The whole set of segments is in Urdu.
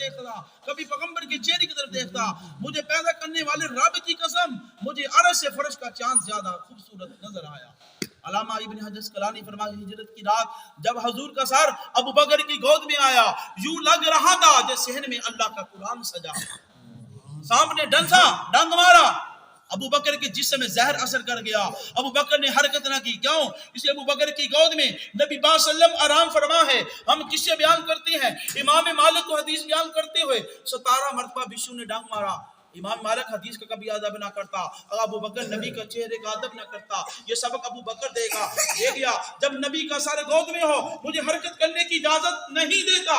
دیکھتا, کبھی پیغمبر کے چہرے کی طرف دیکھتا. مجھے پیدا کرنے والے رب کی قسم, مجھے عرش سے فرش کا چاند زیادہ خوبصورت نظر آیا. علامہ ابن حجر اسقلانی فرماتے ہیں ہجرت کی رات جب حضور کا سر ابو بکر کی گود میں آیا, یوں لگ رہا تھا جیسے صحن میں اللہ کا قرآن سجا. سامنے ڈنگ مارا, ابو بکر کے جسم میں زہر اثر کر گیا. ابو بکر نے حرکت نہ کی. کیوں؟ اسے ابو بکر کی گود میں نبی پاک صلی اللہ علیہ وسلم آرام فرما ہے. ہم کس سے بیان کرتے ہیں؟ امام مالک کو حدیث بیان کرتے ہوئے 17 مرتبہ بشو نے ڈنگ مارا. امام مالک حدیث کا کبھی ادب نہ کرتا, اگر ابو بکر نبی کا چہرے کا ادب نہ کرتا. یہ سبق ابو بکر دے گیا جب نبی کا سر گود میں ہو مجھے حرکت کرنے کی اجازت نہیں دیتا.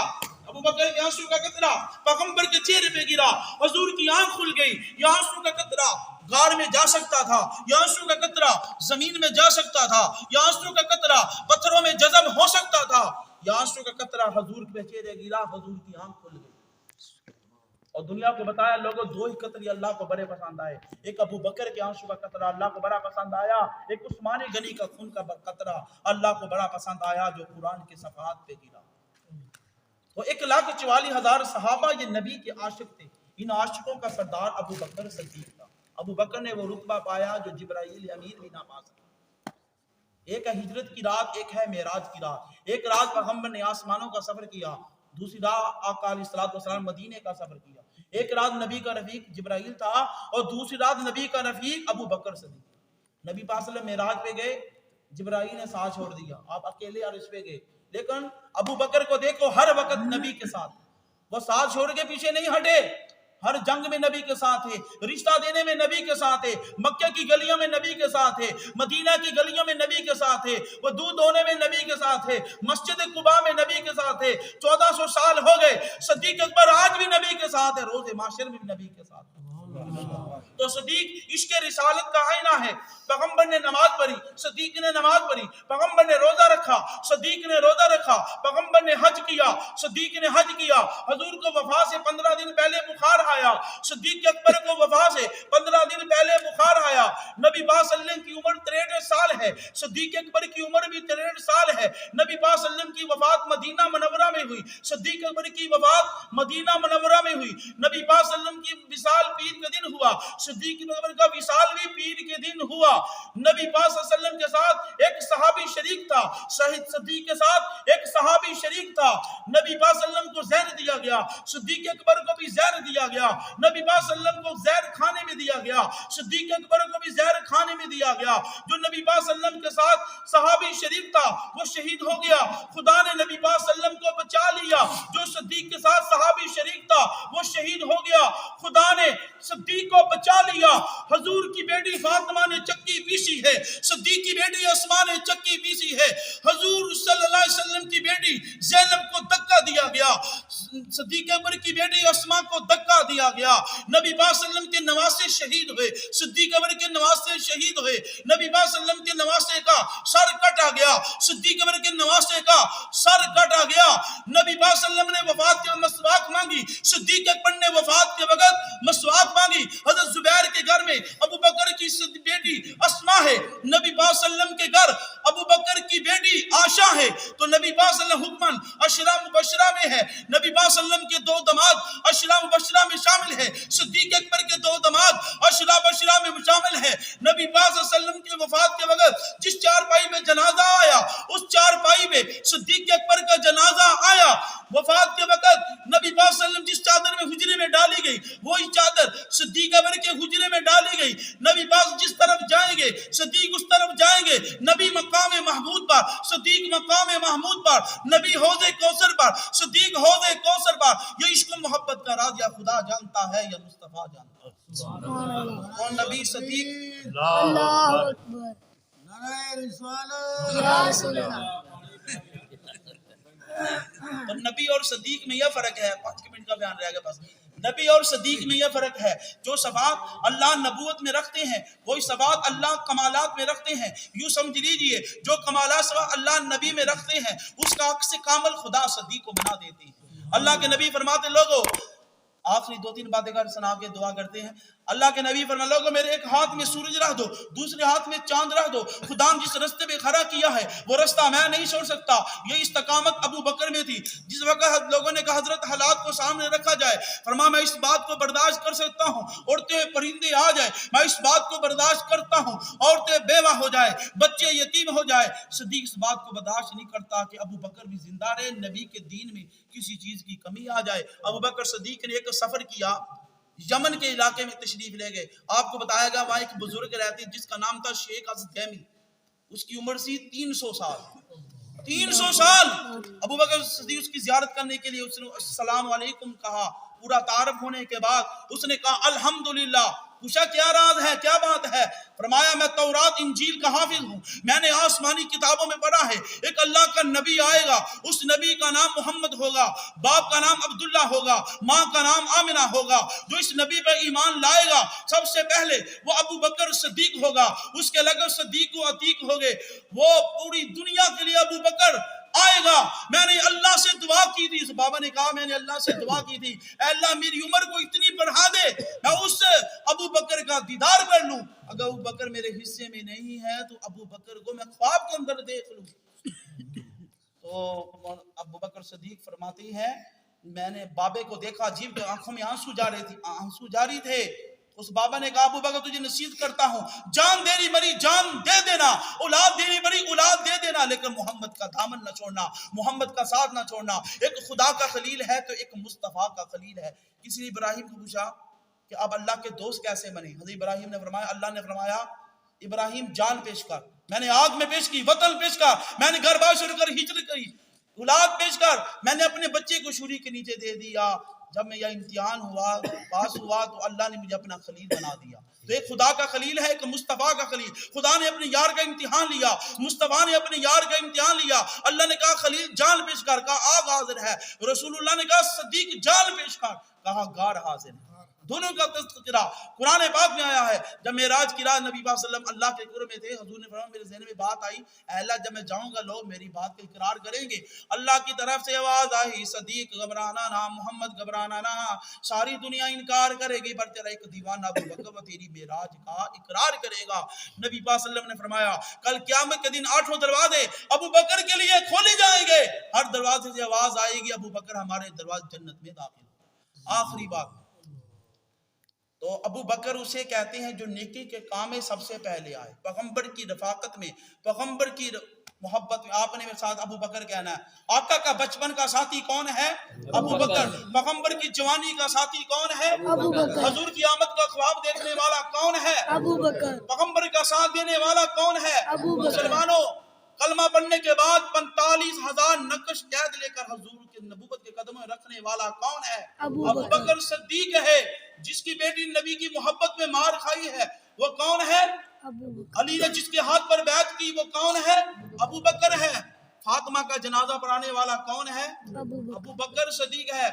ابو بکر کے آنسو کا قطرہ پیغمبر کے چہرے پہ گرا, حضور کی آنکھ کھل گئی. یہ آنسو کا قطرہ غار میں جا سکتا تھا, یہ آنسو کا قطرہ زمین میں جا سکتا تھا, یہ آنسو کا قطرہ پتھروں میں جذب ہو سکتا تھا. یہ آنسو کا قطرہ حضور کے چہرے گرا, حضور کی آنکھ کھل گئی. اور دنیا کو بتایا لوگوں 2 ہی قطرے اللہ کو بڑے پسند آئے. ایک ابو بکر کے آنسو کا قطرہ اللہ کو بڑا پسند آیا, ایک عثمان غنی کا خون کا قطرہ اللہ کو بڑا پسند آیا جو قرآن کے صفحات پہ گرا. وہ 1,44,000 صحابہ یہ نبی کے عاشق تھے. ان عاشقوں کا سردار ابو بکر صدیق تھا. ابو بکر نے وہ رتبہ پایا جو جبرائیل امین بھی نہ پا سکا. ایک ہے ہجرت کی رات, ایک ہے معراج کی رات. ایک رات پیغمبر نے آسمانوں کا سفر کیا, دوسری رات آقا علیہ الصلوۃ والسلام مدینے کا سفر کیا. ایک رات نبی کا رفیق جبرائیل تھا اور دوسری رات نبی کا رفیق ابو بکر صدیق. نبی پاک صلی اللہ علیہ وسلم معراج پہ گئے, جبرائیل نے ساتھ چھوڑ دیا, آپ اکیلے عرش پہ گئے. لیکن ابو بکر کو دیکھو ہر وقت نبی کے ساتھ, وہ ساتھ چھوڑ کے پیچھے نہیں ہٹے. ہر جنگ میں نبی کے ساتھ ہے, رشتہ دینے میں نبی کے ساتھ ہے, مکہ کی گلیوں میں نبی کے ساتھ ہے, مدینہ کی گلیوں میں نبی کے ساتھ ہے, وہ دودھ دونے میں نبی کے ساتھ ہے, مسجد قباء میں نبی کے ساتھ ہے. 1400 سال ہو گئے, صدیق اکبر آج بھی نبی کے ساتھ ہے, روز محشر میں بھی نبی کے ساتھ ہے. تو صدیق عشق رسالت کا آئینہ ہے. پیغمبر نے نماز پڑھی, صدیق نے نماز پڑھی. پیغمبر نے روزہ رکھا, صدیق نے روزہ رکھا. پیغمبر نے حج کیا, صدیق نے حج کیا. حضور کو وفات سے 15 دن پہلے بخار آیا, صدیق اکبر کو وفات سے 15 دن پہلے بخار آیا. نبی پاک صلی اللہ علیہ وسلم کی عمر 63 سال ہے, صدیق اکبر کی عمر بھی 63 سال ہے. نبی پاک صلی اللہ علیہ وسلم کی وفات مدینہ منورہ میں ہوئی, صدیق اکبر کی وفات مدینہ منورہ میں ہوئی. نبی پاک صلی اللہ علیہ وسلم کی وصال پیر کا دن ہوا, صدیق اکبر کا وصال بھی پیر کے دن ہوا. نبی پاک صلی اللہ علیہ وسلم کے ساتھ ایک صحابی شریک تھا, شہید صدیق کے ساتھ ایک صحابی شریک تھا. نبی پاک صلی اللہ علیہ وسلم کو زہر دیا گیا, صدیق اکبر کو بھی زہر دیا گیا. نبی پاک صلی اللہ علیہ وسلم کو زہر کھانے میں دیا گیا, صدیق اکبر کو بھی زہر کھانے میں دیا گیا. جو نبی پاک صلی اللہ علیہ وسلم کے ساتھ صحابی شریک تھا وہ شہید ہو گیا, خدا نے نبی پاک صلی اللہ علیہ وسلم کو بچا لیا. جو صدیق کے ساتھ صحابی شریک تھا وہ شہید ہو گیا, خدا نے صدیق کو بچا لیا. حضور کی بیٹی فاطمہ نے چکی پیسی ہے, صدیق کی بیٹی اسماء نے چکی پیسی ہے. حضور صلی اللہ علیہ وسلم کی بیٹی زینب کو دھکا دیا گیا, صدیق اکبر کی بیٹی اسماء کو دھکا دیا گیا. نبی پاک صلی اللہ علیہ وسلم کے نواسے شہید ہوئے, صدیق اکبر کے نواسے شہید ہوئے. نبی پاک صلی اللہ علیہ وسلم کے نواسے کا سر کٹا گیا, صدیق اکبر کے نواسے کا سر کٹا گیا. نبی پاک صلی اللہ علیہ وسلم نے وفات کے مسواک مانگی, صدیق اکبر نے وفات کے وقت مسواک مانگی. حضرت زبیر کے گھر میں ابو بکر کی بیٹی اسماء ہے, نبی پاک صلی اللہ علیہ وسلم کے گھر ابو بکر کی بیٹی عائشہ ہے. تو نبی پاک صلی اللہ علیہ وسلم حکمن عشرہ مبشرہ میں ہے. نبی پاک صلی اللہ علیہ وسلم کے 2 داماد عشرہ مبشرہ میں شامل ہے, صدیق اکبر کے 2 داماد عشرہ مبشرہ میں شامل ہے. نبی پاک صلی اللہ علیہ وسلم کے وفات کے وقت جس چارپائی میں جنازہ آیا اس چارپائی میں صدیق اکبر کا جنازہ آیا. وفات کے وقت نبی پاک صلی اللہ علیہ وسلم جس چادر میں حجرے میں ڈالی گئی وہی چادر صدیق اکبر کے حجرے میں ڈالی گئی. نبی پاک جس طرف جائیں گے صدیق اس طرف جائیں گے. نبی مقام محمود پر, صدیق مقام محمود پر. نبی حوض کوثر پر, صدیق حوض کوثر پر. یہ عشق و محبت کا راز یا خدا جانتا ہے یا مصطفیٰ جانتا ہے. کون نبی صدیق؟ اللہ اکبر, نعرہ رسالت یا رسول اللہ. تو نبی اور صدیق میں یہ فرق ہے, 5 منٹ کا بیان رہ گیا بس. نبی اور صدیق میں یہ فرق ہے, جو صفات اللہ نبوت میں رکھتے ہیں وہی صفات اللہ کمالات میں رکھتے ہیں. یوں سمجھ لیجئے جو کمالات اللہ نبی میں رکھتے ہیں اس کا عکس کامل خدا صدیق کو بنا دیتے ہیں. اللہ کے نبی فرماتے لوگو, آخری 2-3 باتیں کر سنا کے دعا کرتے ہیں. اللہ کے نبی فرمایا لوگوں میرے ایک ہاتھ میں سورج رکھ دو دوسرے ہاتھ میں چاند رکھ دو خدا نے جس رستے پہ کھڑا کیا ہے وہ رستہ میں نہیں چھوڑ سکتا. یہ استقامت ابو بکر میں تھی. جس وقت لوگوں نے کہا حضرت حالات کو سامنے رکھا جائے فرمایا میں اس بات کو برداشت کر سکتا ہوں عورتیں پرندے آ جائے میں اس بات کو برداشت کرتا ہوں عورتیں بیوہ ہو جائے بچے یتیم ہو جائے. صدیق اس بات کو برداشت نہیں کرتا کہ ابو بکر بھی زندہ رہے نبی کے دین میں کسی چیز کی کمی آ جائے. ابو بکر صدیق نے ایک سفر کیا یمن کے علاقے میں تشریف لے گئے. آپ کو بتایا گا وہاں ایک بزرگ رہتے جس کا نام تھا شیخ ازدیمی. اس کی عمر سی 300 سال 300 سال. ابو بکر صدیق اس کی زیارت کرنے کے لیے اس نے السلام علیکم کہا. پورا تعارف ہونے کے بعد اس نے کہا الحمدللہ. پوچھا کیا راز ہے کیا بات ہے فرمایا میں تورات انجیل کا حافظ ہوں میں نے آسمانی کتابوں میں پڑھا ہے ایک اللہ کا نبی آئے گا اس نبی کا نام محمد ہوگا باپ کا نام عبداللہ ہوگا ماں کا نام آمنہ ہوگا. جو اس نبی پہ ایمان لائے گا سب سے پہلے وہ ابو بکر صدیق ہوگا اس کے لگے صدیق و عتیق ہوگے. وہ پوری دنیا کے لیے ابو بکر آئے گا. میں نے اللہ سے دعا کی تھی. بابا نے کہا میں نے اللہ سے دعا کی تھی اے اللہ میری عمر کو اتنی بڑھا دے میں اس ابو بکر کا دیدار کر لوں. اگر ابو بکر میرے حصے میں نہیں ہے تو ابو بکر کو میں خواب کے اندر دیکھ لوں. تو ابو بکر صدیق فرماتی ہے میں نے بابے کو دیکھا جیب کے آنکھوں میں آنسو جاری تھے. اس بابا نے کہا ابو بکر تجھے نصیحت کرتا ہوں جان دینی مری جان دے دینا اولاد دینی مری اولاد دے دینا لیکن محمد کا دامن نہ چھوڑنا محمد کا ساتھ نہ چھوڑنا. ایک خدا کا خلیل ہے تو ایک مصطفیٰ کا خلیل ہے. کسی نے ابراہیم کو پوچھا کہ اب اللہ کے دوست کیسے بنے. حضرت ابراہیم نے فرمایا اللہ نے فرمایا ابراہیم جان پیش کر میں نے آگ میں پیش کی وطن پیش کر میں نے گھر بار شروع کر ہجرت کری اولاد پیش کر میں نے اپنے بچے کو شوری کے نیچے دے دیا. جب میں یہ امتحان ہوا پاس ہوا تو اللہ نے مجھے اپنا خلیل بنا دیا. تو ایک خدا کا خلیل ہے ایک مصطفیٰ کا خلیل. خدا نے اپنے یار کا امتحان لیا مصطفیٰ نے اپنے یار کا امتحان لیا. اللہ نے کہا خلیل جان پیش کر کہا آگ حاضر ہے. رسول اللہ نے کہا صدیق جان پیش کر کہا غار حاضر ہے. دونوں کا تذکرہ قرآن پاک میں آیا ہے. جب معراج کی رات نبی پاک صلی اللہ علیہ وسلم اللہ کے قرب میں تھے حضور نے فرمایا میرے ذہن میں بات آئی اے اللہ جب میں جاؤں گا لوگ میری بات کا اقرار کریں گے. اللہ کی طرف سے آواز آئی صدیق گھبرانا نہ محمد گھبرانا نہ ساری دنیا انکار کرے گی پر تیرا ایک دیوانہ ابو بکر تیری معراج کا اقرار کرے گا. نبی پاک صلی اللہ علیہ وسلم نے فرمایا کل قیامت کے دن 8 دروازے ابو بکر کے لیے کھولے جائیں گے. ہر دروازے سے آواز آئے گی ابو بکر ہمارے دروازے جنت میں داخل. آخری بات تو ابو بکر اسے کہتے ہیں جو نیکی کے کام میں سب سے پہلے آئے. پیغمبر کی رفاقت میں پیغمبر کی محبت میں آپ نے میرے ساتھ ابو بکر کہنا ہے. آقا کا بچپن کا ساتھی کون ہے ابو بکر. پیغمبر کی جوانی کا ساتھی کون ہے ابو بکر. حضور کی آمد کا خواب دیکھنے والا کون ہے ابو بکر. پیغمبر کا ساتھ دینے والا کون ہے ابو بکر. مسلمانوں کلمہ پڑھنے کے بعد 45,000 نقش قید لے کر حضور کے نبوت کے قدموں میں رکھنے والا کون ہے ابو بکر صدیق ہے. جس کی بیٹی نبی کی محبت میں مار کھائی ہے وہ کون ہے ابو بکر. علی نے جس کے ہاتھ پر بیعت کی وہ کون ہے ابو بکر ہے. فاطمہ کا جنازہ پڑھانے والا کون ہے ابو بکر صدیق ہے.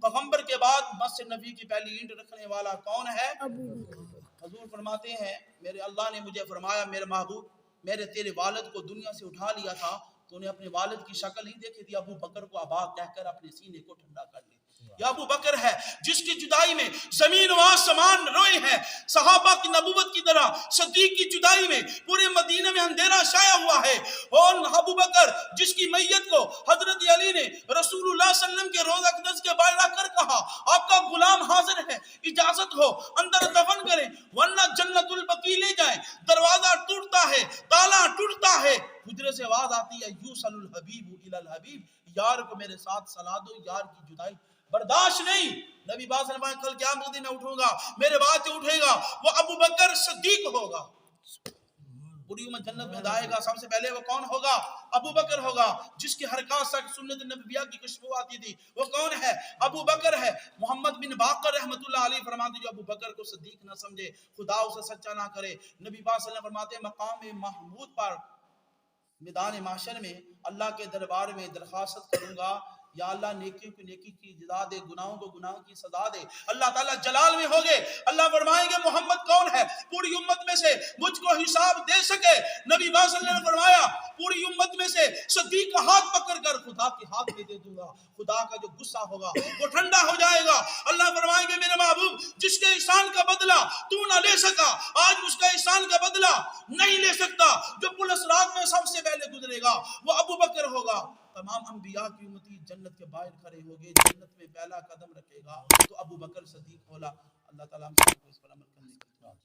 پیغمبر کے بعد مسجد نبی کی پہلی اینٹ رکھنے والا کون ہے ابو بکر. حضور فرماتے ہیں میرے اللہ نے مجھے فرمایا میرے محبوب میرے تیرے والد کو دنیا سے اٹھا لیا تھا تو نے اپنے والد کی شکل نہیں دیکھی تھی ابو بکر کو ابا کہہ کر اپنے سینے کو ٹھنڈا کر لیا. یہ ابو بکر ہے جس کی جدائی میں زمین و آسمان روئے ہیں. صحابہ کی نبوت کی طرح صدیق کی جدائی میں پورے مدینے میں اندھیرا چھایا ہوا ہے. اور ابو بکر جس کی میت کو حضرت علی نے رسول اللہ صلی اللہ علیہ وسلم کے روضہ اقدس کے باہر رکھ کر کہا آپ کا غلام حاضر ہے اجازت ہو اندر دفن کریں ورنہ جنت البقیع لے جائیں. دروازہ ٹوٹتا ہے تالا ٹوٹتا ہے حجرے سے آواز آتی ہے یوصل الحبیب الی الحبیب یار کو میرے ساتھ سلا دو. یار کی جدائی برداشت نہیں. نبی پاک صلی اللہ علیہ وسلم کل قیامت کے دن میں اٹھوں گا میرے بعد جو اٹھے گا وہ ابو بکر صدیق ہوگا. پوری امت جنت میں جائے گا. سب سے پہلے وہ کون ہوگا ابو بکر ہوگا جس کی حرکات سے سنت نبویہ کی خوشبو آتی تھی. وہ کون ہے ابو بکر ہے. محمد بن باقر رحمۃ اللہ علیہ فرماتے جو ابو بکر کو صدیق نہ سمجھے خدا اسے سچا نہ کرے. نبی پاک صلی اللہ علیہ وسلم فرماتے مقام محمود پر میدان محشر میں اللہ کے دربار میں درخواست کروں گا یا اللہ نیکیوں کی نیکی کی جزا دے گناہوں کو گناہوں کی سزا دے. اللہ تعالیٰ جلال میں ہوگے اللہ فرمائیں گے محمد کون ہے پوری امت میں سے مجھ کو حساب دے سکے. نبی پاک صلی اللہ علیہ وسلم نے فرمایا پوری امت میں سے صدیق کا ہاتھ پکڑ کر خدا کے ہاتھ میں دے دوں گا. خدا کا جو غصہ ہوگا وہ ٹھنڈا ہو جائے گا. اللہ فرمائیں گے میرے محبوب جس کے احسان کا بدلہ تو نہ لے سکا آج اس کا احسان کا بدلہ نہیں لے سکتا. جو پل صراط میں سب سے پہلے گزرے گا وہ ابو بکر ہوگا. تمام انبیاء کی امتی جنت کے باہر کھڑے ہوگے, جنت میں پہلا قدم رکھے گا تو ابو بکر صدیق ہوگا. اللہ تعالیٰ ہم سب کو اس پر عمل کرنے کی